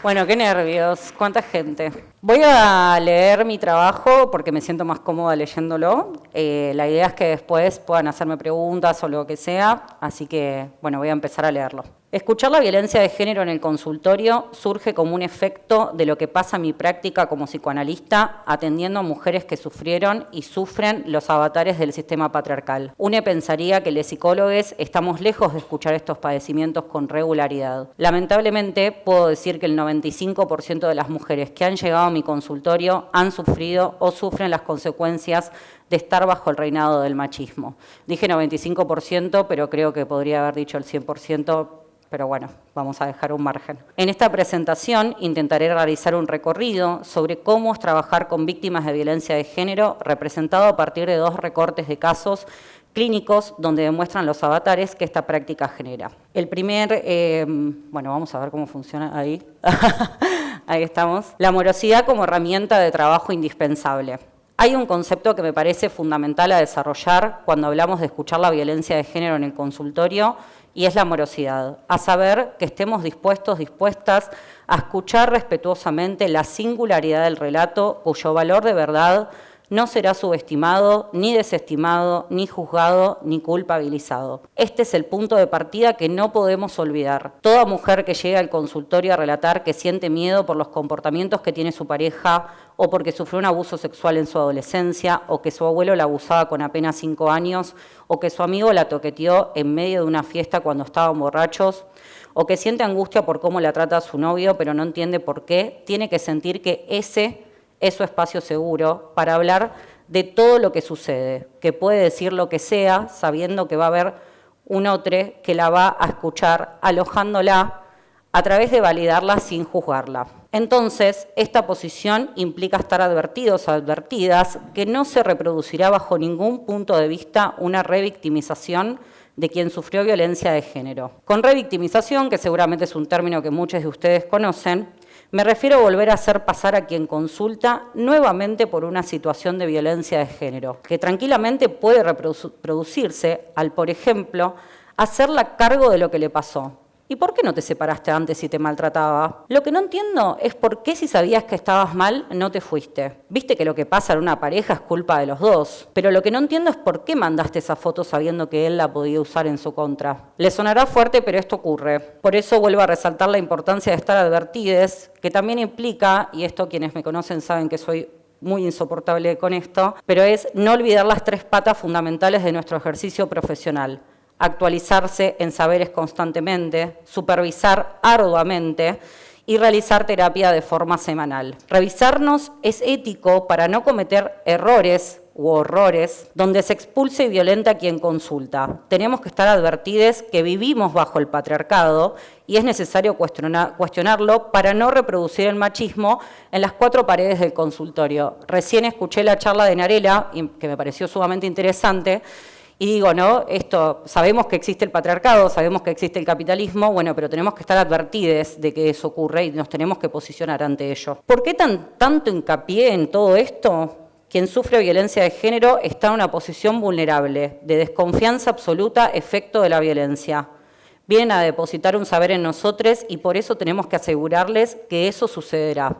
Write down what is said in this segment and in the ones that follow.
Bueno, qué nervios, cuánta gente. Voy a leer mi trabajo porque me siento más cómoda leyéndolo. La idea es que después puedan hacerme preguntas o lo que sea, así que, bueno, voy a empezar a leerlo. Escuchar la violencia de género en el consultorio surge como un efecto de lo que pasa en mi práctica como psicoanalista, atendiendo a mujeres que sufrieron y sufren los avatares del sistema patriarcal. Une pensaría que los psicólogos estamos lejos de escuchar estos padecimientos con regularidad. Lamentablemente, puedo decir que el 95% de las mujeres que han llegado a mi consultorio han sufrido o sufren las consecuencias de estar bajo el reinado del machismo. Dije 95%, pero creo que podría haber dicho el 100%, pero bueno, vamos a dejar un margen. En esta presentación intentaré realizar un recorrido sobre cómo es trabajar con víctimas de violencia de género, representado a partir de 2 recortes de casos clínicos donde demuestran los avatares que esta práctica genera. El primer, bueno, vamos a ver cómo funciona ahí. Ahí estamos. La morosidad como herramienta de trabajo indispensable. Hay un concepto que me parece fundamental a desarrollar cuando hablamos de escuchar la violencia de género en el consultorio, y es la morosidad, a saber que estemos dispuestas a escuchar respetuosamente la singularidad del relato, cuyo valor de verdad no será subestimado, ni desestimado, ni juzgado, ni culpabilizado. Este es el punto de partida que no podemos olvidar. Toda mujer que llega al consultorio a relatar que siente miedo por los comportamientos que tiene su pareja, o porque sufrió un abuso sexual en su adolescencia, o que su abuelo la abusaba con apenas 5 años, o que su amigo la toqueteó en medio de una fiesta cuando estaban borrachos, o que siente angustia por cómo la trata a su novio, pero no entiende por qué, tiene que sentir que ese es su espacio seguro para hablar de todo lo que sucede, que puede decir lo que sea, sabiendo que va a haber un otro que la va a escuchar, alojándola a través de validarla sin juzgarla. Entonces, esta posición implica estar advertidos, advertidas, que no se reproducirá bajo ningún punto de vista una revictimización de quien sufrió violencia de género. Con revictimización, que seguramente es un término que muchos de ustedes conocen, me refiero a volver a hacer pasar a quien consulta nuevamente por una situación de violencia de género, que tranquilamente puede reproducirse al, por ejemplo, hacerla cargo de lo que le pasó. ¿Y por qué no te separaste antes si te maltrataba? Lo que no entiendo es por qué si sabías que estabas mal, no te fuiste. Viste que lo que pasa en una pareja es culpa de los dos. Pero lo que no entiendo es por qué mandaste esa foto sabiendo que él la podía usar en su contra. Le sonará fuerte, pero esto ocurre. Por eso vuelvo a resaltar la importancia de estar advertides, que también implica, y esto quienes me conocen saben que soy muy insoportable con esto, pero es no olvidar las 3 patas fundamentales de nuestro ejercicio profesional. Actualizarse en saberes constantemente, supervisar arduamente y realizar terapia de forma semanal. Revisarnos es ético para no cometer errores u horrores donde se expulse y violenta a quien consulta. Tenemos que estar advertidos que vivimos bajo el patriarcado y es necesario cuestionarlo para no reproducir el machismo en las 4 paredes del consultorio. Recién escuché la charla de Narela, que me pareció sumamente interesante, y digo, ¿no? Esto, sabemos que existe el patriarcado, sabemos que existe el capitalismo, bueno, pero tenemos que estar advertidos de que eso ocurre y nos tenemos que posicionar ante ello. ¿Por qué tanto hincapié en todo esto? Quien sufre violencia de género está en una posición vulnerable, de desconfianza absoluta, efecto de la violencia. Vienen a depositar un saber en nosotros y por eso tenemos que asegurarles que eso sucederá.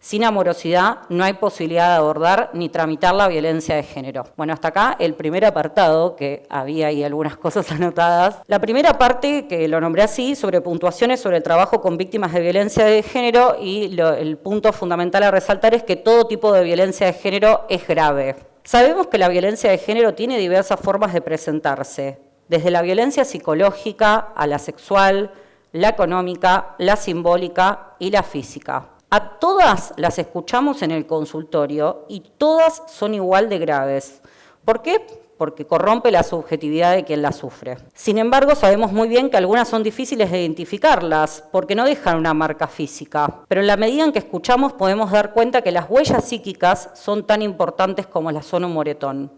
Sin amorosidad no hay posibilidad de abordar ni tramitar la violencia de género. Bueno, hasta acá el primer apartado, que había ahí algunas cosas anotadas. La primera parte, que lo nombré así, sobre puntuaciones sobre el trabajo con víctimas de violencia de género, y el punto fundamental a resaltar es que todo tipo de violencia de género es grave. Sabemos que la violencia de género tiene diversas formas de presentarse, desde la violencia psicológica a la sexual, la económica, la simbólica y la física. A todas las escuchamos en el consultorio y todas son igual de graves. ¿Por qué? Porque corrompe la subjetividad de quien la sufre. Sin embargo, sabemos muy bien que algunas son difíciles de identificarlas porque no dejan una marca física. Pero en la medida en que escuchamos podemos dar cuenta que las huellas psíquicas son tan importantes como las son un moretón.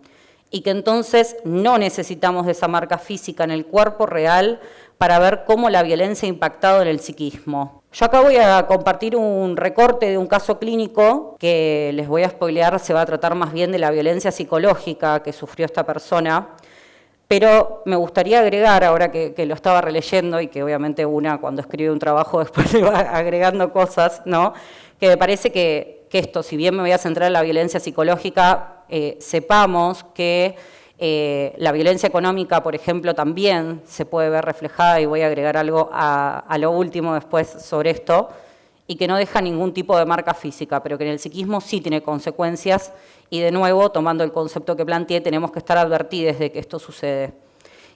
Y que entonces no necesitamos de esa marca física en el cuerpo real para ver cómo la violencia ha impactado en el psiquismo. Yo acá voy a compartir un recorte de un caso clínico que les voy a spoilear, se va a tratar más bien de la violencia psicológica que sufrió esta persona, Pero me gustaría agregar, ahora que lo estaba releyendo y que obviamente una cuando escribe un trabajo después le va agregando cosas, ¿no? Que me parece que esto, si bien me voy a centrar en la violencia psicológica, sepamos que la violencia económica, por ejemplo, también se puede ver reflejada, y voy a agregar algo a lo último después sobre esto, y que no deja ningún tipo de marca física, pero que en el psiquismo sí tiene consecuencias, y de nuevo, tomando el concepto que planteé, tenemos que estar advertidos de que esto sucede,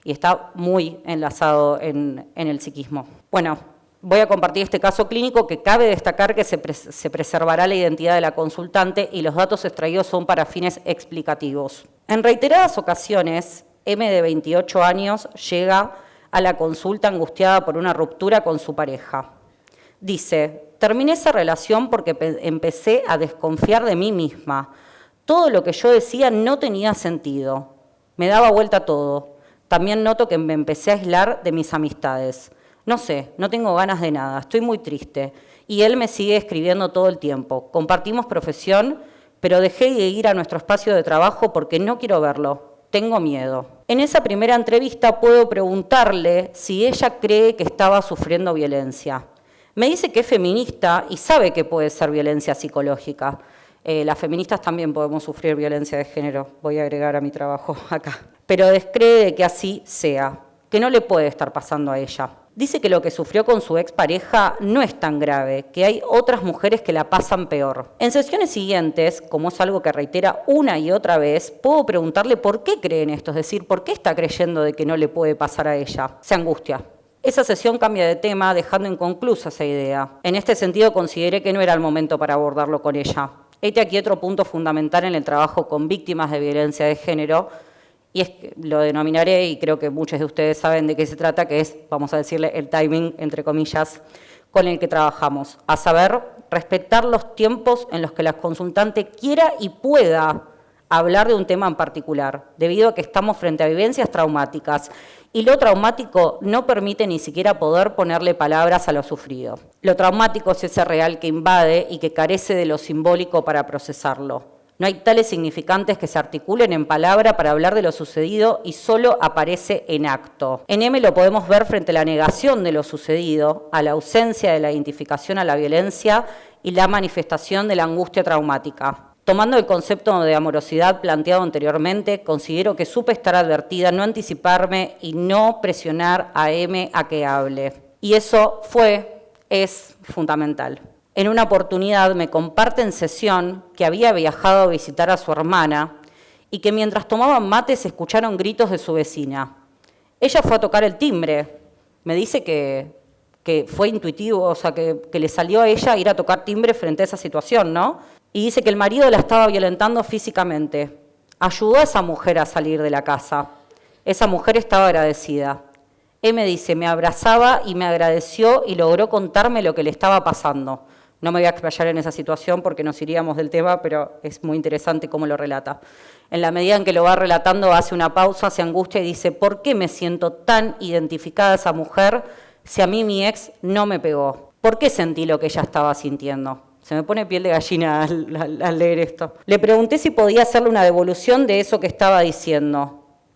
y está muy enlazado en el psiquismo. Bueno, voy a compartir este caso clínico que cabe destacar que se preservará la identidad de la consultante y los datos extraídos son para fines explicativos. En reiteradas ocasiones, M de 28 años llega a la consulta angustiada por una ruptura con su pareja. Dice, terminé esa relación porque empecé a desconfiar de mí misma. Todo lo que yo decía no tenía sentido. Me daba vuelta todo. También noto que me empecé a aislar de mis amistades. No sé, no tengo ganas de nada, estoy muy triste. Y él me sigue escribiendo todo el tiempo. Compartimos profesión, pero dejé de ir a nuestro espacio de trabajo porque no quiero verlo. Tengo miedo. En esa primera entrevista puedo preguntarle si ella cree que estaba sufriendo violencia. Me dice que es feminista y sabe que puede ser violencia psicológica. Las feministas también podemos sufrir violencia de género, voy a agregar a mi trabajo acá. Pero descree de que así sea, que no le puede estar pasando a ella. Dice que lo que sufrió con su expareja no es tan grave, que hay otras mujeres que la pasan peor. En sesiones siguientes, como es algo que reitera una y otra vez, puedo preguntarle por qué creen esto, es decir, por qué está creyendo de que no le puede pasar a ella. Se angustia. Esa sesión cambia de tema, dejando inconclusa esa idea. En este sentido, consideré que no era el momento para abordarlo con ella. Este aquí otro punto fundamental en el trabajo con víctimas de violencia de género, y es que lo denominaré, y creo que muchos de ustedes saben de qué se trata, que es, vamos a decirle, el timing, entre comillas, con el que trabajamos. A saber, respetar los tiempos en los que la consultante quiera y pueda hablar de un tema en particular, debido a que estamos frente a vivencias traumáticas, y lo traumático no permite ni siquiera poder ponerle palabras a lo sufrido. Lo traumático es ese real que invade y que carece de lo simbólico para procesarlo. No hay tales significantes que se articulen en palabra para hablar de lo sucedido y solo aparece en acto. En M lo podemos ver frente a la negación de lo sucedido, a la ausencia de la identificación a la violencia y la manifestación de la angustia traumática. Tomando el concepto de amorosidad planteado anteriormente, considero que supe estar advertida, no anticiparme y no presionar a M a que hable. Y eso es fundamental. En una oportunidad me comparte en sesión que había viajado a visitar a su hermana y que mientras tomaban mate se escucharon gritos de su vecina. Ella fue a tocar el timbre. Me dice que fue intuitivo, o sea, que le salió a ella ir a tocar timbre frente a esa situación, ¿no? Y dice que el marido la estaba violentando físicamente. Ayudó a esa mujer a salir de la casa. Esa mujer estaba agradecida. Él me dice, me abrazaba y me agradeció y logró contarme lo que le estaba pasando. No me voy a explayar en esa situación porque nos iríamos del tema, pero es muy interesante cómo lo relata. En la medida en que lo va relatando, hace una pausa, se angustia y dice, ¿por qué me siento tan identificada a esa mujer si a mí mi ex no me pegó? ¿Por qué sentí lo que ella estaba sintiendo? Se me pone piel de gallina al leer esto. Le pregunté si podía hacerle una devolución de eso que estaba diciendo.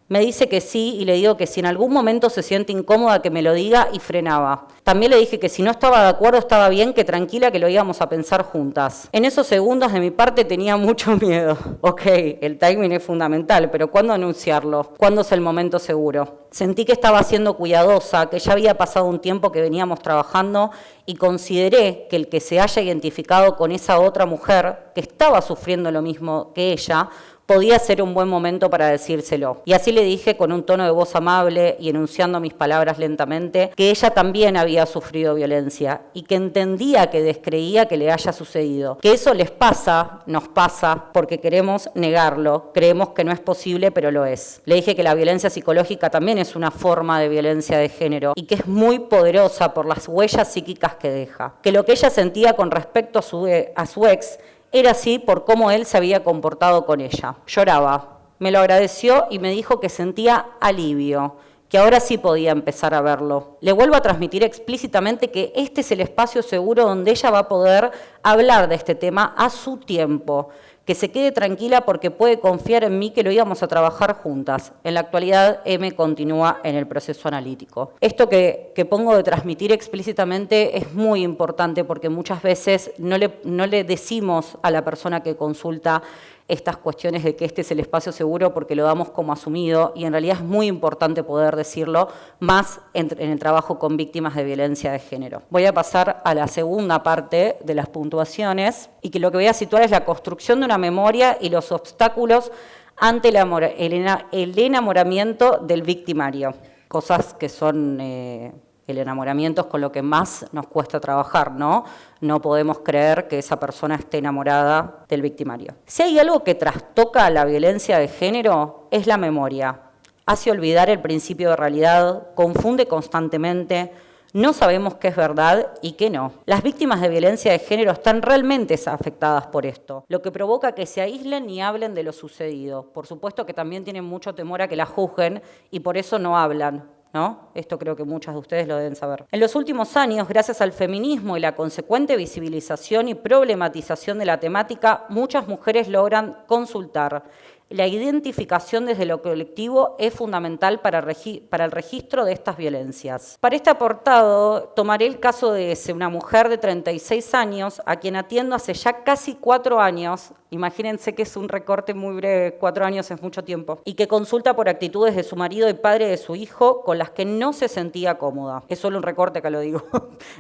Me dice que sí y le digo que si en algún momento se siente incómoda que me lo diga y frenaba. También le dije que si no estaba de acuerdo estaba bien, que tranquila que lo íbamos a pensar juntas. En esos segundos de mi parte tenía mucho miedo. Ok, el timing es fundamental, pero ¿cuándo anunciarlo? ¿Cuándo es el momento seguro? Sentí que estaba siendo cuidadosa, que ya había pasado un tiempo que veníamos trabajando y consideré que el que se haya identificado con esa otra mujer que estaba sufriendo lo mismo que ella, podía ser un buen momento para decírselo. Y así le dije con un tono de voz amable y enunciando mis palabras lentamente que ella también había sufrido violencia y que entendía que descreía que le haya sucedido. Que eso les pasa, nos pasa, porque queremos negarlo, creemos que no es posible, pero lo es. Le dije que la violencia psicológica también es una forma de violencia de género y que es muy poderosa por las huellas psíquicas que deja. Que lo que ella sentía con respecto a su ex era así por cómo él se había comportado con ella. Lloraba, me lo agradeció y me dijo que sentía alivio, que ahora sí podía empezar a verlo. Le vuelvo a transmitir explícitamente que este es el espacio seguro donde ella va a poder hablar de este tema a su tiempo, que se quede tranquila porque puede confiar en mí que lo íbamos a trabajar juntas. En la actualidad, M continúa en el proceso analítico. Esto que pongo de transmitir explícitamente es muy importante porque muchas veces no le decimos a la persona que consulta estas cuestiones de que este es el espacio seguro porque lo damos como asumido y en realidad es muy importante poder decirlo, más en el trabajo con víctimas de violencia de género. Voy a pasar a la segunda parte de las puntuaciones y que lo que voy a situar es la construcción de una memoria y los obstáculos ante el enamoramiento del victimario, cosas que son el enamoramiento es con lo que más nos cuesta trabajar, ¿no? No podemos creer que esa persona esté enamorada del victimario. Si hay algo que trastoca la violencia de género, es la memoria. Hace olvidar el principio de realidad, confunde constantemente, no sabemos qué es verdad y qué no. Las víctimas de violencia de género están realmente afectadas por esto, lo que provoca que se aíslen y hablen de lo sucedido. Por supuesto que también tienen mucho temor a que la juzguen y por eso no hablan, ¿no? Esto creo que muchas de ustedes lo deben saber. En los últimos años, gracias al feminismo y la consecuente visibilización y problematización de la temática, muchas mujeres logran consultar. La identificación desde lo colectivo es fundamental para el registro de estas violencias. Para este apartado, tomaré el caso de una mujer de 36 años, a quien atiendo hace ya casi 4 años, imagínense que es un recorte muy breve, 4 años es mucho tiempo, y que consulta por actitudes de su marido y padre de su hijo con las que no se sentía cómoda. Es solo un recorte, acá lo digo,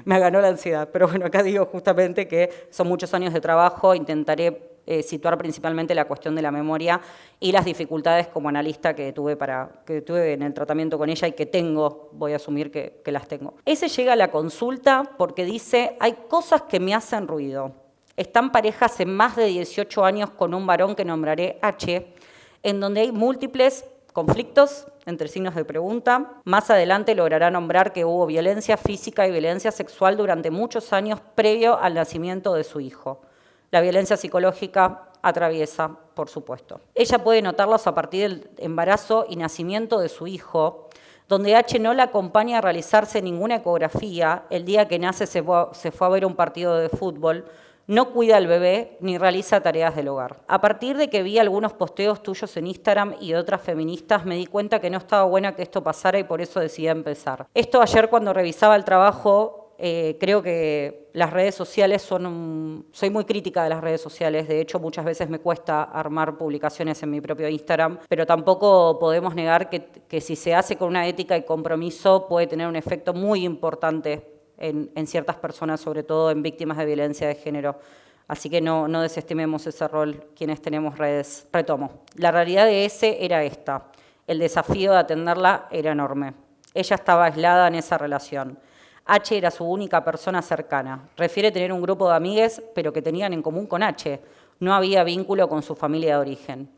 me ganó la ansiedad, pero bueno, acá digo justamente que son muchos años de trabajo, intentaré situar principalmente la cuestión de la memoria y las dificultades como analista que tuve en el tratamiento con ella y que tengo, voy a asumir que las tengo. Ese llega a la consulta porque dice, hay cosas que me hacen ruido. Están pareja hace más de 18 años con un varón que nombraré H, en donde hay múltiples conflictos, entre signos de pregunta. Más adelante logrará nombrar que hubo violencia física y violencia sexual durante muchos años previo al nacimiento de su hijo. La violencia psicológica atraviesa, por supuesto. Ella puede notarlos a partir del embarazo y nacimiento de su hijo, donde H no la acompaña a realizarse ninguna ecografía. El día que nace se fue a ver un partido de fútbol, no cuida al bebé ni realiza tareas del hogar. A partir de que vi algunos posteos tuyos en Instagram y de otras feministas, me di cuenta que no estaba buena que esto pasara y por eso decidí empezar. Esto ayer cuando revisaba el trabajo, creo que las redes sociales soy muy crítica de las redes sociales, de hecho muchas veces me cuesta armar publicaciones en mi propio Instagram, pero tampoco podemos negar que si se hace con una ética y compromiso puede tener un efecto muy importante en ciertas personas, sobre todo en víctimas de violencia de género. Así que no desestimemos ese rol quienes tenemos redes. Retomo. La realidad de ese era esta. El desafío de atenderla era enorme. Ella estaba aislada en esa relación. H era su única persona cercana. Refiere tener un grupo de amigues, pero que tenían en común con H. No había vínculo con su familia de origen.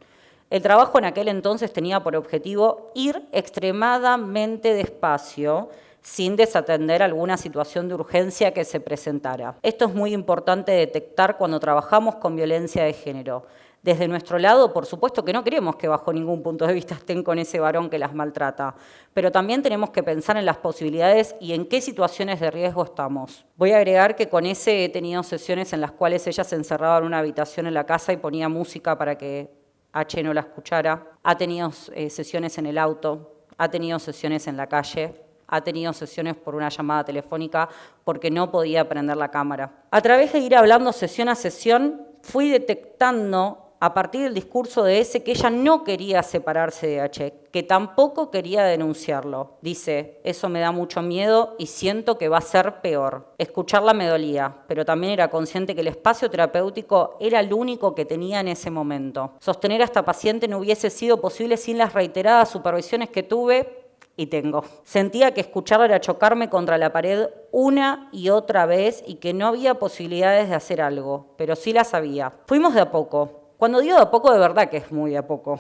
El trabajo en aquel entonces tenía por objetivo ir extremadamente despacio, sin desatender alguna situación de urgencia que se presentara. Esto es muy importante detectar cuando trabajamos con violencia de género. Desde nuestro lado, por supuesto que no queremos que bajo ningún punto de vista estén con ese varón que las maltrata, pero también tenemos que pensar en las posibilidades y en qué situaciones de riesgo estamos. Voy a agregar que con ese he tenido sesiones en las cuales ella se encerraba en una habitación en la casa y ponía música para que H no la escuchara. Ha tenido sesiones en el auto, ha tenido sesiones en la calle, ha tenido sesiones por una llamada telefónica porque no podía prender la cámara. A través de ir hablando sesión a sesión, fui detectando a partir del discurso de ese que ella no quería separarse de H, que tampoco quería denunciarlo. Dice, eso me da mucho miedo y siento que va a ser peor. Escucharla me dolía, pero también era consciente que el espacio terapéutico era el único que tenía en ese momento. Sostener a esta paciente no hubiese sido posible sin las reiteradas supervisiones que tuve y tengo. Sentía que escucharla era chocarme contra la pared una y otra vez y que no había posibilidades de hacer algo, pero sí las había. Fuimos de a poco. Cuando digo de a poco, de verdad que es muy de a poco.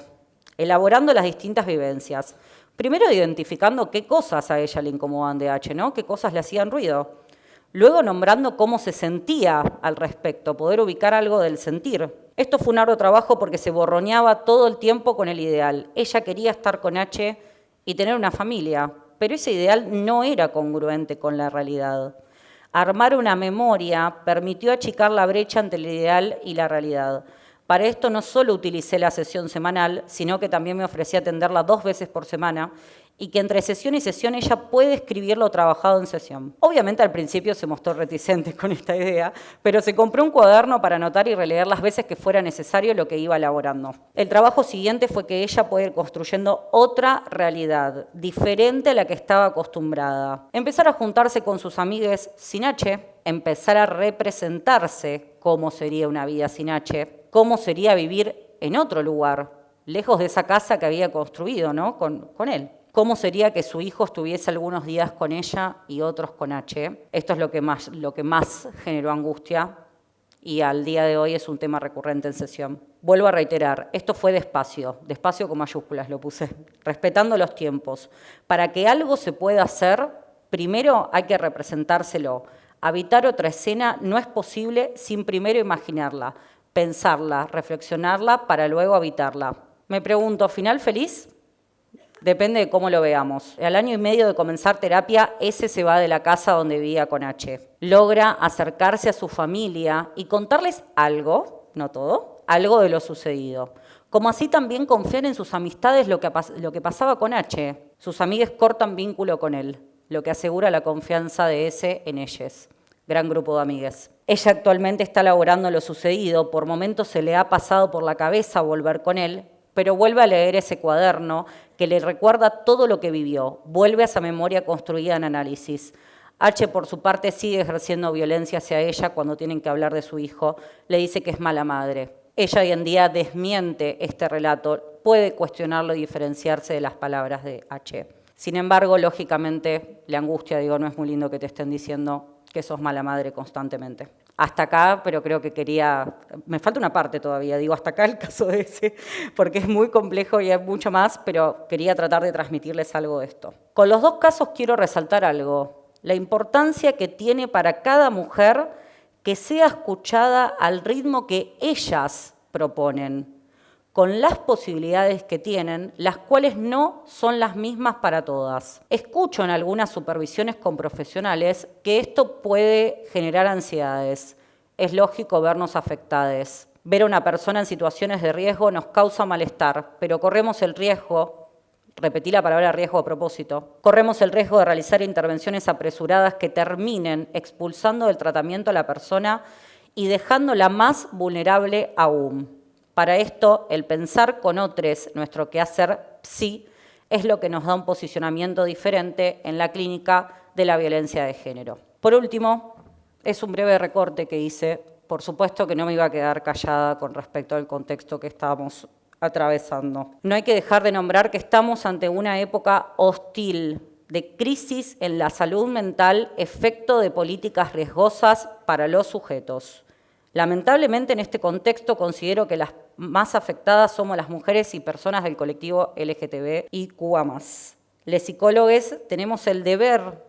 Elaborando las distintas vivencias. Primero identificando qué cosas a ella le incomodaban de H, ¿no? Qué cosas le hacían ruido. Luego nombrando cómo se sentía al respecto, poder ubicar algo del sentir. Esto fue un arduo trabajo porque se borroneaba todo el tiempo con el ideal. Ella quería estar con H y tener una familia, pero ese ideal no era congruente con la realidad. Armar una memoria permitió achicar la brecha entre el ideal y la realidad. Para esto no solo utilicé la sesión semanal, sino que también me ofrecí atenderla 2 veces por semana y que entre sesión y sesión ella puede escribir lo trabajado en sesión. Obviamente al principio se mostró reticente con esta idea, pero se compró un cuaderno para anotar y releer las veces que fuera necesario lo que iba elaborando. El trabajo siguiente fue que ella puede ir construyendo otra realidad, diferente a la que estaba acostumbrada. Empezar a juntarse con sus amigues sin H, empezar a representarse cómo sería una vida sin H, cómo sería vivir en otro lugar, lejos de esa casa que había construido, ¿no? con él. ¿Cómo sería que su hijo estuviese algunos días con ella y otros con H? Esto es lo que más generó angustia y al día de hoy es un tema recurrente en sesión. Vuelvo a reiterar, esto fue despacio con mayúsculas lo puse, respetando los tiempos. Para que algo se pueda hacer, primero hay que representárselo. Habitar otra escena no es posible sin primero imaginarla, pensarla, reflexionarla para luego habitarla. Me pregunto, ¿final feliz? Depende de cómo lo veamos. Al año y medio de comenzar terapia, ese se va de la casa donde vivía con H. Logra acercarse a su familia y contarles algo, no todo, algo de lo sucedido. Como así también confiar en sus amistades lo que pasaba con H. Sus amigas cortan vínculo con él, lo que asegura la confianza de ese en ellas. Gran grupo de amigas. Ella actualmente está elaborando lo sucedido, por momentos se le ha pasado por la cabeza volver con él, pero vuelve a leer ese cuaderno que le recuerda todo lo que vivió, vuelve a esa memoria construida en análisis. H, por su parte, sigue ejerciendo violencia hacia ella cuando tienen que hablar de su hijo, le dice que es mala madre. Ella hoy en día desmiente este relato, puede cuestionarlo y diferenciarse de las palabras de H. Sin embargo, lógicamente, le angustia, digo, no es muy lindo que te estén diciendo que sos mala madre constantemente. Hasta acá, pero creo que me falta una parte todavía, digo hasta acá el caso de ese, porque es muy complejo y hay mucho más, pero quería tratar de transmitirles algo de esto. Con los 2 casos quiero resaltar algo, la importancia que tiene para cada mujer que sea escuchada al ritmo que ellas proponen, con las posibilidades que tienen, las cuales no son las mismas para todas. Escucho en algunas supervisiones con profesionales que esto puede generar ansiedades. Es lógico vernos afectadas. Ver a una persona en situaciones de riesgo nos causa malestar, pero corremos el riesgo, repetí la palabra riesgo a propósito, corremos el riesgo de realizar intervenciones apresuradas que terminen expulsando del tratamiento a la persona y dejándola más vulnerable aún. Para esto, el pensar con otros, nuestro quehacer psi, es lo que nos da un posicionamiento diferente en la clínica de la violencia de género. Por último, es un breve recorte que hice. Por supuesto que no me iba a quedar callada con respecto al contexto que estábamos atravesando. No hay que dejar de nombrar que estamos ante una época hostil, de crisis en la salud mental, efecto de políticas riesgosas para los sujetos. Lamentablemente, en este contexto, considero que las más afectadas somos las mujeres y personas del colectivo LGTBIQA+. Les psicólogos tenemos el deber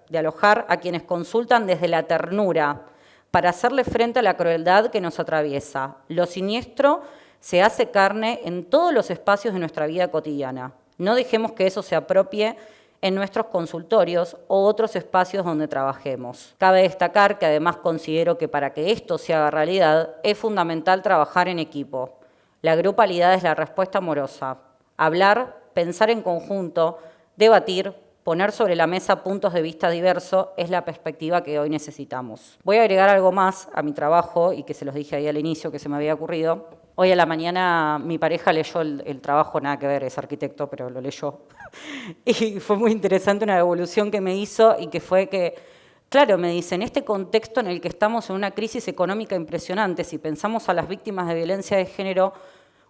de alojar a quienes consultan desde la ternura para hacerle frente a la crueldad que nos atraviesa. Lo siniestro se hace carne en todos los espacios de nuestra vida cotidiana. No dejemos que eso se apropie en nuestros consultorios o otros espacios donde trabajemos. Cabe destacar que además considero que para que esto se haga realidad es fundamental trabajar en equipo. La grupalidad es la respuesta amorosa. Hablar, pensar en conjunto, debatir, poner sobre la mesa puntos de vista diversos es la perspectiva que hoy necesitamos. Voy a agregar algo más a mi trabajo y que se los dije ahí al inicio que se me había ocurrido. Hoy a la mañana mi pareja leyó el trabajo, nada que ver, es arquitecto, pero lo leyó. Y fue muy interesante una devolución que me hizo y que fue que, claro, me dice, en este contexto en el que estamos en una crisis económica impresionante, si pensamos a las víctimas de violencia de género,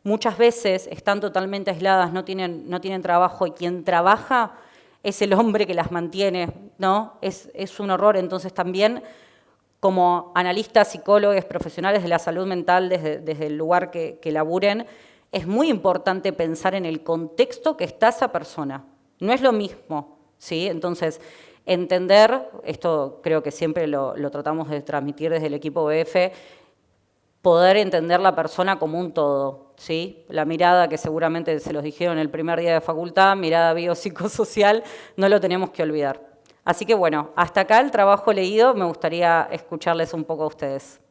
muchas veces están totalmente aisladas, no tienen trabajo y quien trabaja es el hombre que las mantiene, ¿no? Es un horror, entonces también como analistas, psicólogos, profesionales de la salud mental desde el lugar que laburen, es muy importante pensar en el contexto que está esa persona. No es lo mismo, ¿sí? Entonces, entender, esto creo que siempre lo tratamos de transmitir desde el equipo BF, poder entender la persona como un todo, ¿sí? La mirada que seguramente se los dijeron el primer día de facultad, mirada biopsicosocial, no lo tenemos que olvidar. Así que bueno, hasta acá el trabajo leído, me gustaría escucharles un poco a ustedes.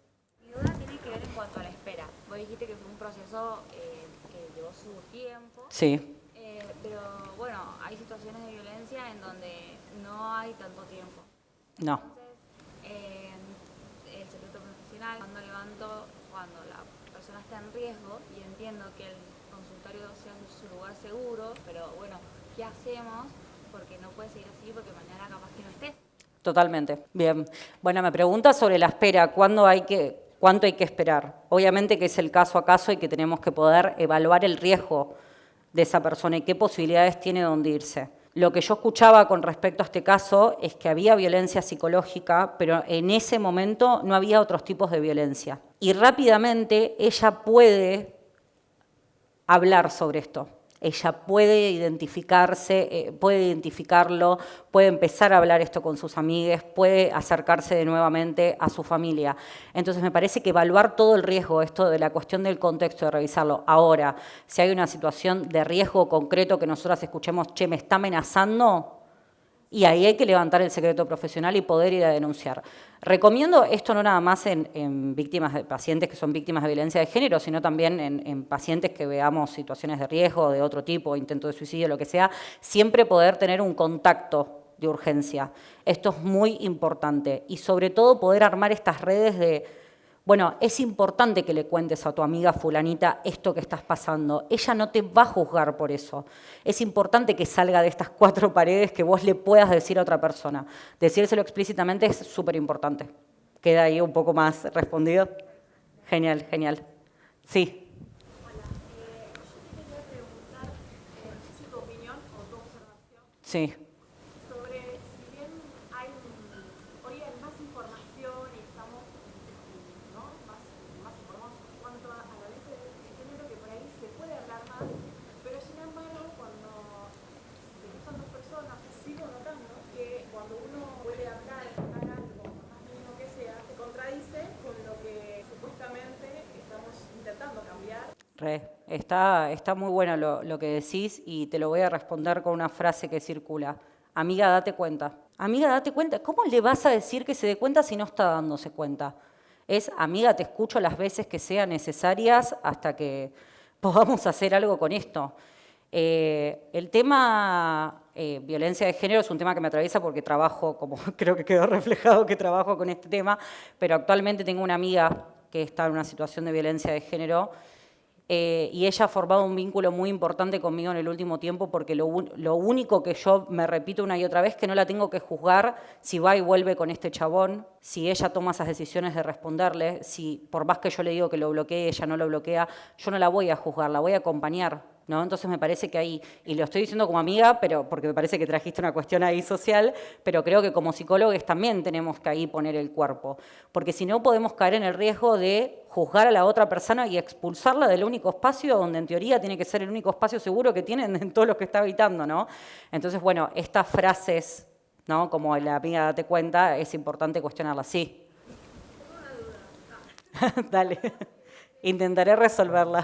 Mi duda tiene que ver en cuanto a la espera. vos dijiste que fue un proceso que llevó su tiempo. Sí. Pero bueno, hay situaciones de violencia en donde no hay tanto tiempo. No. Entonces, el secreto profesional, cuando levanto, cuando la persona está en riesgo, y entiendo que el consultorio sea su lugar seguro, pero bueno, ¿qué hacemos? Porque no puede seguir así, porque mañana capaz que no estés. Totalmente. Bien. Bueno, me pregunta sobre la espera. ¿Cuánto hay que esperar? Obviamente que es el caso a caso y que tenemos que poder evaluar el riesgo de esa persona y qué posibilidades tiene donde irse. Lo que yo escuchaba con respecto a este caso es que había violencia psicológica, pero en ese momento no había otros tipos de violencia. Y rápidamente ella puede hablar sobre esto. Ella puede identificarse, puede identificarlo, puede empezar a hablar esto con sus amigues, puede acercarse de nuevamente a su familia. Entonces me parece que evaluar todo el riesgo, esto de la cuestión del contexto, de revisarlo. Ahora, si hay una situación de riesgo concreto que nosotras escuchemos, che, me está amenazando, y ahí hay que levantar el secreto profesional y poder ir a denunciar. Recomiendo esto no nada más en víctimas de pacientes que son víctimas de violencia de género, sino también en pacientes que veamos situaciones de riesgo de otro tipo, intento de suicidio, lo que sea, siempre poder tener un contacto de urgencia. Esto es muy importante y sobre todo poder armar estas redes de, bueno, es importante que le cuentes a tu amiga fulanita esto que estás pasando. Ella no te va a juzgar por eso. Es importante que salga de estas 4 paredes que vos le puedas decir a otra persona. Decírselo explícitamente es súper importante. ¿Queda ahí un poco más respondido? Genial, genial. Sí. Hola, yo te quería preguntar, no sé si tu opinión o tu observación Sí. sobre si bien hoy hay más información y estamos ¿no? más informados en cuanto a la violencia de género, que por ahí se puede hablar más, pero sin embargo cuando se cruzan dos personas, sigo notando que cuando uno puede hablar algo, por más mínimo que sea, se contradice con lo que supuestamente estamos intentando cambiar. Está muy bueno lo que decís y te lo voy a responder con una frase que circula. Amiga, date cuenta. Amiga, date cuenta. ¿Cómo le vas a decir que se dé cuenta si no está dándose cuenta? Es, amiga, te escucho las veces que sean necesarias hasta que podamos hacer algo con esto. El tema violencia de género es un tema que me atraviesa porque trabajo, como creo que quedó reflejado que trabajo con este tema, pero actualmente tengo una amiga que está en una situación de violencia de género y ella ha formado un vínculo muy importante conmigo en el último tiempo porque lo único que yo me repito una y otra vez es que no la tengo que juzgar si va y vuelve con este chabón, si ella toma esas decisiones de responderle, si por más que yo le digo que lo bloquee, ella no lo bloquea, yo no la voy a juzgar, la voy a acompañar. ¿No? Entonces me parece que ahí, y lo estoy diciendo como amiga, pero porque me parece que trajiste una cuestión ahí social, pero creo que como psicólogos también tenemos que ahí poner el cuerpo, porque si no podemos caer en el riesgo de juzgar a la otra persona y expulsarla del único espacio donde en teoría tiene que ser el único espacio seguro que tienen en todos los que está habitando, ¿no? Entonces, bueno, estas frases, ¿no? Como la amiga date cuenta, es importante cuestionarlas. Sí. Tengo una duda. Dale, intentaré resolverla.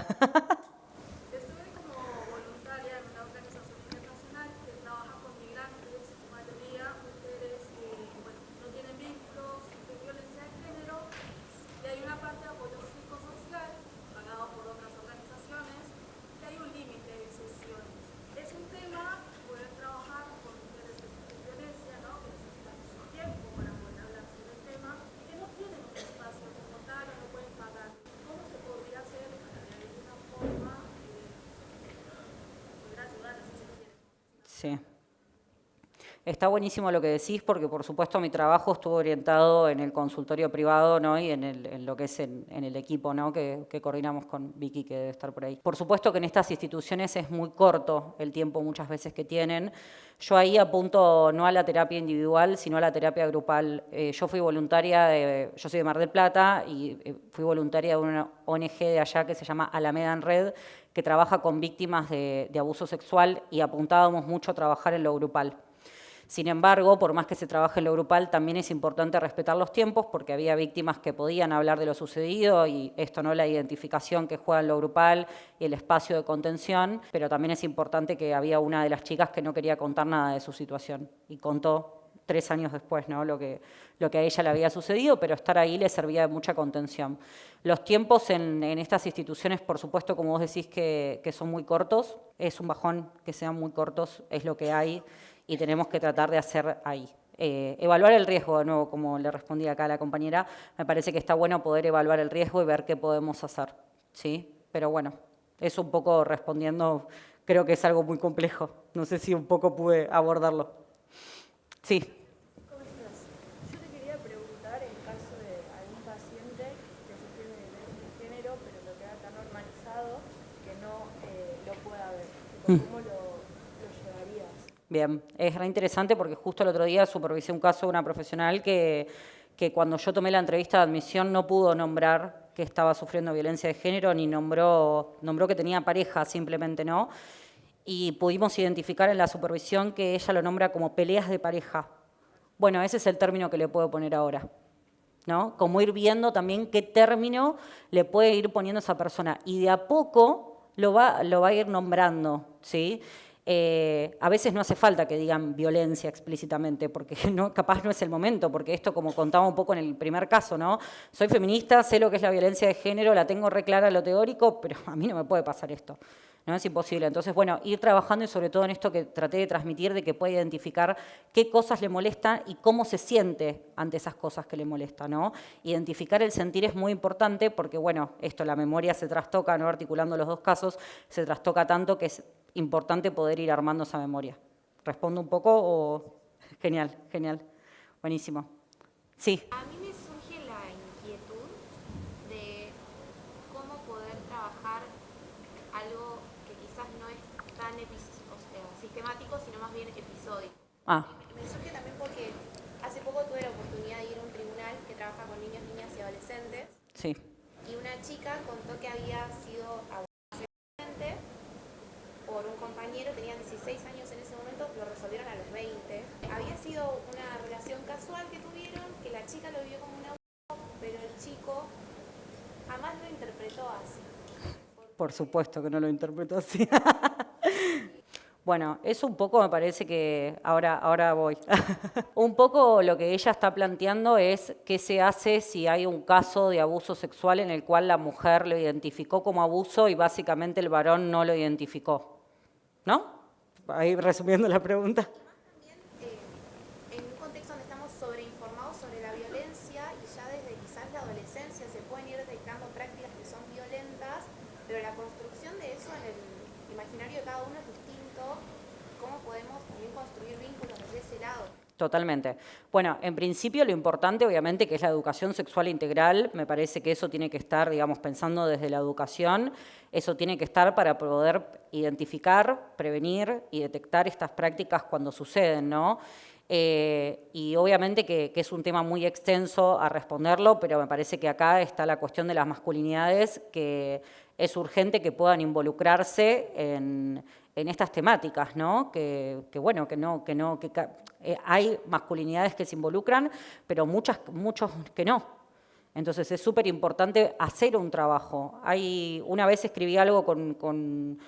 Estuve como voluntaria en una organización internacional que trabaja con migrantes, mayoría mujeres que bueno, no tienen vínculos, sufren violencia de género, y hay una parte de apoyo psicosocial pagado por otras organizaciones, y hay un límite de sesiones. Es un tema poder trabajar con mujeres que sufren violencia, ¿no? Que necesitan su tiempo para poder hablar sobre el tema y que no tienen un espacio como tal o no pueden pagar. ¿Cómo se podría hacer para de alguna forma poder ayudar a esas mujeres? Sí. Está buenísimo lo que decís porque, por supuesto, mi trabajo estuvo orientado en el consultorio privado, ¿no? Y en lo que es en el equipo, ¿no? que coordinamos con Vicky, que debe estar por ahí. Por supuesto que en estas instituciones es muy corto el tiempo muchas veces que tienen. Yo ahí apunto no a la terapia individual, sino a la terapia grupal. Yo fui voluntaria, yo soy de Mar del Plata y fui voluntaria de una ONG de allá que se llama Alameda en Red, que trabaja con víctimas de abuso sexual y apuntábamos mucho a trabajar en lo grupal. Sin embargo, por más que se trabaje en lo grupal, también es importante respetar los tiempos porque había víctimas que podían hablar de lo sucedido y esto no la identificación que juega en lo grupal y el espacio de contención, pero también es importante que había una de las chicas que no quería contar nada de su situación y contó 3 años después, ¿no? Lo que a ella le había sucedido, pero estar ahí le servía de mucha contención. Los tiempos en estas instituciones, por supuesto, como vos decís, que son muy cortos, es un bajón que sean muy cortos, es lo que hay y tenemos que tratar de hacer ahí. Evaluar el riesgo, de nuevo, como le respondí acá a la compañera, me parece que está bueno poder evaluar el riesgo y ver qué podemos hacer, ¿sí? Pero bueno, eso un poco respondiendo, creo que es algo muy complejo. No sé si un poco pude abordarlo. Sí. ¿Cómo estás? Yo te quería preguntar en caso de algún paciente que sufre de violencia de género, pero lo queda tan normalizado que no lo pueda ver. ¿Cómo lo llevarías? Bien, es re interesante porque justo el otro día supervisé un caso de una profesional que cuando yo tomé la entrevista de admisión no pudo nombrar que estaba sufriendo violencia de género ni nombró que tenía pareja, simplemente no. Y pudimos identificar en la supervisión que ella lo nombra como peleas de pareja. Bueno, ese es el término que le puedo poner ahora, ¿no? Como ir viendo también qué término le puede ir poniendo esa persona. Y de a poco lo va a ir nombrando, ¿sí? A veces no hace falta que digan violencia explícitamente, porque no, capaz no es el momento, porque esto, como contaba un poco en el primer caso, ¿no? Soy feminista, sé lo que es la violencia de género, la tengo re clara en lo teórico, pero a mí no me puede pasar esto. No es imposible. Entonces, bueno, ir trabajando y sobre todo en esto que traté de transmitir, de que pueda identificar qué cosas le molestan y cómo se siente ante esas cosas que le molestan, ¿no? Identificar el sentir es muy importante porque, bueno, esto, la memoria se trastoca, ¿no? Articulando los dos casos, se trastoca tanto que es importante poder ir armando esa memoria. ¿Respondo un poco o...? Genial, genial. Buenísimo. Sí. A mí me surge la inquietud de cómo poder trabajar algo que quizás no es tan sistemático, sino más bien episódico. Me surge también porque hace poco tuve la oportunidad de ir a un tribunal que trabaja con niños, niñas y adolescentes. Sí. Y una chica contó que había sido abusada sexualmente por un compañero, tenía 16 años en ese momento, lo resolvieron a los 20. Había sido una relación casual que tuvieron, que la chica lo vio como un abuso, pero el chico jamás lo interpretó así. Por supuesto que no lo interpreto así. Bueno, eso un poco me parece que, ahora voy. Un poco lo que ella está planteando es qué se hace si hay un caso de abuso sexual en el cual la mujer lo identificó como abuso y básicamente el varón no lo identificó. ¿No? Ahí resumiendo la pregunta. También en un contexto donde estamos sobreinformados sobre la violencia y ya desde quizás la adolescencia se pueden ir detectando prácticas que son violentas, pero la construcción de eso en el imaginario de cada uno es distinto. ¿Cómo podemos también construir vínculos desde ese lado? Totalmente. Bueno, en principio lo importante obviamente que es la educación sexual integral, me parece que eso tiene que estar, digamos, pensando desde la educación, eso tiene que estar para poder identificar, prevenir y detectar estas prácticas cuando suceden, ¿no? Y obviamente que es un tema muy extenso a responderlo, pero me parece que acá está la cuestión de las masculinidades, que es urgente que puedan involucrarse en estas temáticas, ¿no? Hay masculinidades que se involucran, pero muchos que no. Entonces es súper importante hacer un trabajo. Una vez escribí algo con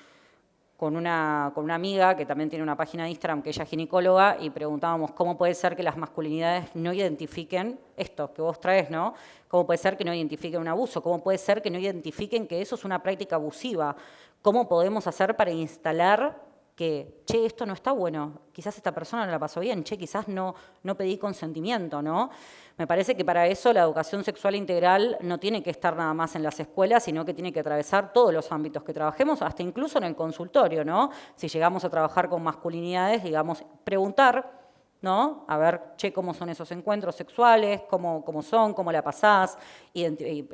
una amiga que también tiene una página de Instagram, que ella es ginecóloga, y preguntábamos cómo puede ser que las masculinidades no identifiquen esto que vos traes, ¿no? ¿Cómo puede ser que no identifiquen un abuso? ¿Cómo puede ser que no identifiquen que eso es una práctica abusiva? ¿Cómo podemos hacer para instalar que, che, esto no está bueno, quizás esta persona no la pasó bien, che, quizás no pedí consentimiento, ¿no? Me parece que para eso la educación sexual integral no tiene que estar nada más en las escuelas, sino que tiene que atravesar todos los ámbitos que trabajemos, hasta incluso en el consultorio, ¿no? Si llegamos a trabajar con masculinidades, digamos, preguntar, ¿no? A ver, che, cómo son esos encuentros sexuales, cómo son, cómo la pasás, y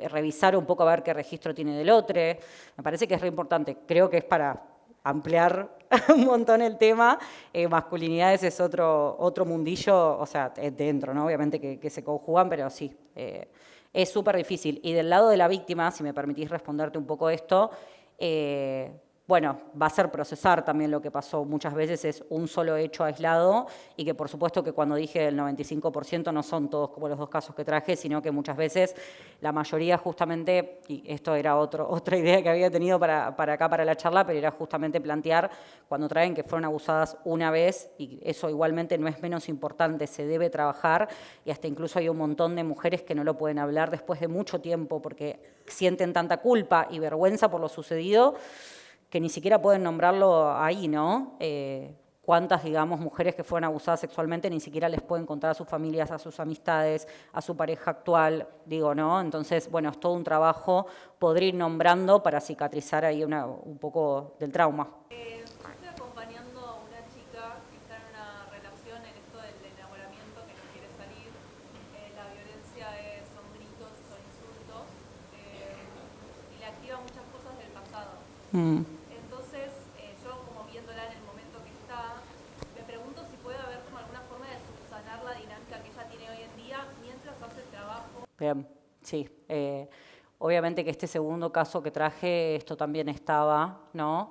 revisar un poco a ver qué registro tiene del otro. Me parece que es re importante, creo que es para ampliar un montón el tema. Masculinidades es otro mundillo, o sea, dentro, ¿no? Obviamente que se conjugan, pero sí, es súper difícil. Y del lado de la víctima, si me permitís responderte un poco esto, bueno, va a ser procesar también lo que pasó. Muchas veces es un solo hecho aislado y que por supuesto que cuando dije el 95% no son todos como los 2 casos que traje, sino que muchas veces la mayoría justamente, y esto era otra idea que había tenido para acá, para la charla, pero era justamente plantear cuando traen que fueron abusadas una vez, y eso igualmente no es menos importante, se debe trabajar, y hasta incluso hay un montón de mujeres que no lo pueden hablar después de mucho tiempo porque sienten tanta culpa y vergüenza por lo sucedido, que ni siquiera pueden nombrarlo ahí, ¿no? Cuántas, digamos, mujeres que fueron abusadas sexualmente ni siquiera les pueden contar a sus familias, a sus amistades, a su pareja actual, digo, ¿no? Entonces, bueno, es todo un trabajo poder ir nombrando para cicatrizar ahí un poco del trauma. Estoy acompañando a una chica que está en una relación en esto del enamoramiento, que no quiere salir. La violencia son gritos, son insultos, y le activa muchas cosas del pasado. Entonces, yo como viéndola en el momento que está, me pregunto si puede haber como alguna forma de subsanar la dinámica que ella tiene hoy en día mientras hace el trabajo. Bien, sí. Obviamente que este segundo caso que traje, esto también estaba, ¿no?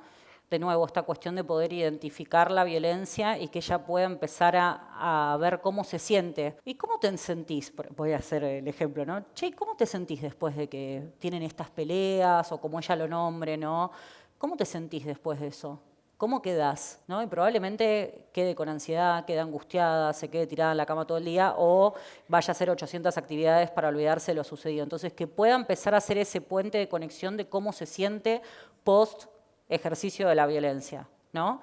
De nuevo, esta cuestión de poder identificar la violencia y que ella pueda empezar a ver cómo se siente. ¿Y cómo te sentís? Voy a hacer el ejemplo, ¿no? Che, ¿cómo te sentís después de que tienen estas peleas o como ella lo nombre, ¿no? ¿Cómo te sentís después de eso? ¿Cómo quedás? ¿No? Y probablemente quede con ansiedad, quede angustiada, se quede tirada en la cama todo el día o vaya a hacer 800 actividades para olvidarse de lo sucedido. Entonces, que pueda empezar a hacer ese puente de conexión de cómo se siente post ejercicio de la violencia, ¿no?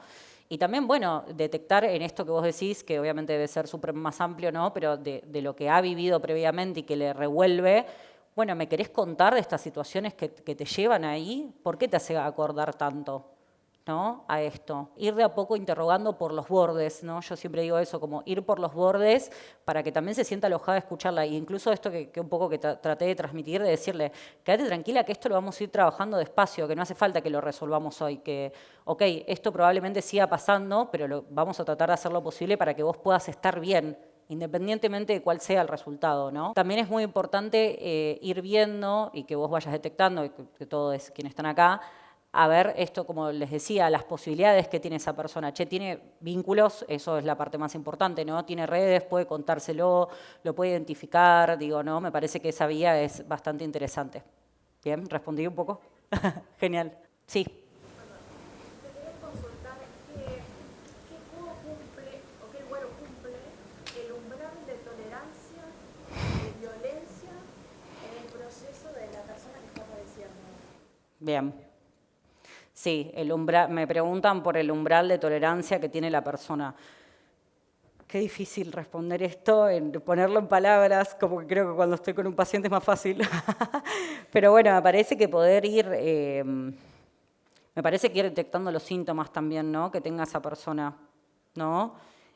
Y también, bueno, detectar en esto que vos decís, que obviamente debe ser súper más amplio, ¿no? Pero de lo que ha vivido previamente y que le revuelve, bueno, ¿me querés contar de estas situaciones que te llevan ahí? ¿Por qué te hace acordar tanto, ¿no? A esto? Ir de a poco interrogando por los bordes, ¿no? Yo siempre digo eso, como ir por los bordes para que también se sienta alojada a escucharla. Y incluso esto que un poco que traté de transmitir, de decirle, quédate tranquila que esto lo vamos a ir trabajando despacio, que no hace falta que lo resolvamos hoy, que, ok, esto probablemente siga pasando, pero vamos a tratar de hacer lo posible para que vos puedas estar bien, independientemente de cuál sea el resultado, ¿no? También es muy importante ir viendo y que vos vayas detectando, y que todos quienes están acá, a ver esto, como les decía, las posibilidades que tiene esa persona. Che, tiene vínculos, eso es la parte más importante, ¿no? Tiene redes, puede contárselo, lo puede identificar, digo, ¿no? Me parece que esa vía es bastante interesante. Bien, ¿respondí un poco? Genial. Sí. Te quería consultar qué juego cumple o qué lugar cumple el umbral de tolerancia de violencia en el proceso de la persona que está padeciendo. Bien. Sí, me preguntan por el umbral de tolerancia que tiene la persona. Qué difícil responder esto, ponerlo en palabras, como que creo que cuando estoy con un paciente es más fácil. Pero bueno, me parece que poder ir, me parece que ir detectando los síntomas también, ¿no? Que tenga esa persona, ¿no?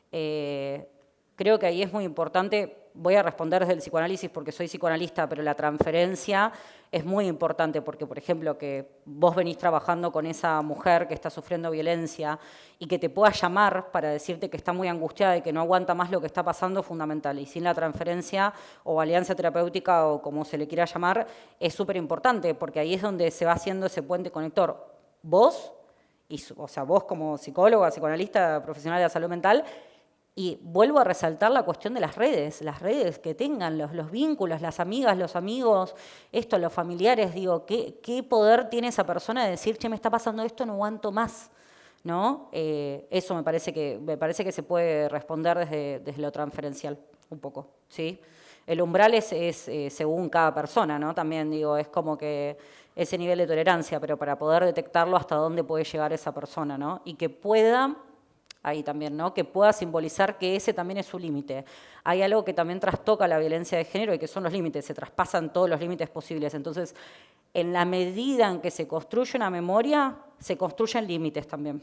Creo que ahí es muy importante, voy a responder desde el psicoanálisis porque soy psicoanalista, pero la transferencia es muy importante porque, por ejemplo, que vos venís trabajando con esa mujer que está sufriendo violencia y que te pueda llamar para decirte que está muy angustiada y que no aguanta más lo que está pasando es fundamental. Y sin la transferencia o alianza terapéutica o como se le quiera llamar, es súper importante porque ahí es donde se va haciendo ese puente conector. Vos, o sea, vos como psicóloga, psicoanalista, profesional de la salud mental. Y vuelvo a resaltar la cuestión de las redes que tengan, los vínculos, las amigas, los amigos, los familiares, digo, ¿qué poder tiene esa persona de decir, che, me está pasando esto, no aguanto más? ¿No? Eso me parece que se puede responder desde lo transferencial, un poco, ¿sí? El umbral es según cada persona, ¿no? También, digo, es como que ese nivel de tolerancia, pero para poder detectarlo hasta dónde puede llegar esa persona, ¿no? Y que pueda... Ahí también, ¿no? Que pueda simbolizar que ese también es su límite. Hay algo que también trastoca la violencia de género y que son los límites, se traspasan todos los límites posibles. Entonces, en la medida en que se construye una memoria, se construyen límites también.